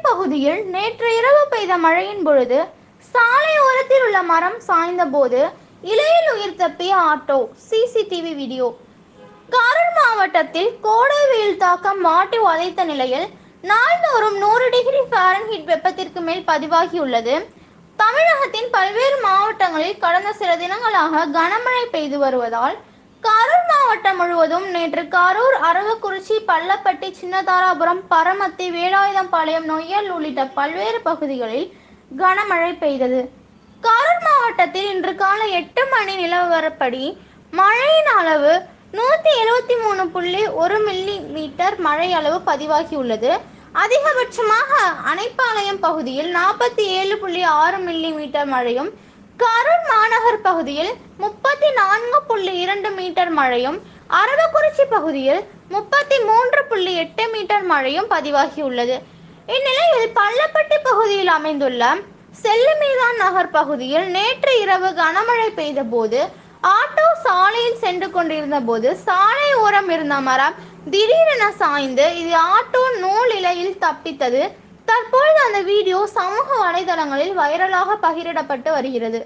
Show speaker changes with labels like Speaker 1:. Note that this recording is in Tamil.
Speaker 1: பகுதியில் நேற்று இரவு பெய்த மழையின் பொழுது சாலை ஓரத்தில் உள்ள மரம் சாய்ந்த போது இலையில் உயிர் தப்பிய ஆட்டோ. CCTV video. கரூர் மாவட்டத்தில் கோடை வெயில் தாக்கம் வாட்டி வதைத்த நிலையில் நாள்தோறும் 100°F வெப்பத்திற்கு மேல் பதிவாகியுள்ளது. தமிழகத்தின் பல்வேறு மாவட்டங்களில் கடந்த சில தினங்களாக கனமழை பெய்து வருவதால் கரூர் மாவட்டம் முழுவதும் நேற்று கரூர், அரவக்குறிச்சி, பள்ளப்பட்டி, சின்னதாராபுரம், பரமத்தி, வேலாயுதம்பாளையம், நொய்யல் உள்ளிட்ட பல்வேறு பகுதிகளில் கனமழை பெய்தது. கரூர் மாவட்டத்தில் இன்று காலை 8 மணி நிலவரப்படி மழையின் அளவு 173.1 மில்லிமீட்டர் மழை அளவு பதிவாகியுள்ளது. அதிகபட்சமாக அணைப்பாளையம் பகுதியில் 47.6 மில்லிமீட்டர் மழையும், கரூர் மாநகர் பகுதியில் 34.2 மீட்டர் மழையும், அரவக்குறிச்சி பகுதியில் 33.8 மீட்டர் மழையும் பதிவாகியுள்ளது. இந்நிலையில் பள்ளப்பட்டி பகுதியில் அமைந்துள்ள செல்லுமீதான் நகர் பகுதியில் நேற்று இரவு கனமழை பெய்த போது ஆட்டோ சாலையில் சென்று கொண்டிருந்த போது சாலை ஓரம் இருந்த மரம் திடீரென சாய்ந்து இது ஆட்டோ நூல் இலையில் தப்பித்தது. தற்பொழுது அந்த வீடியோ சமூக வலைதளங்களில் வைரலாக பகிரப்பட்டு வருகிறது.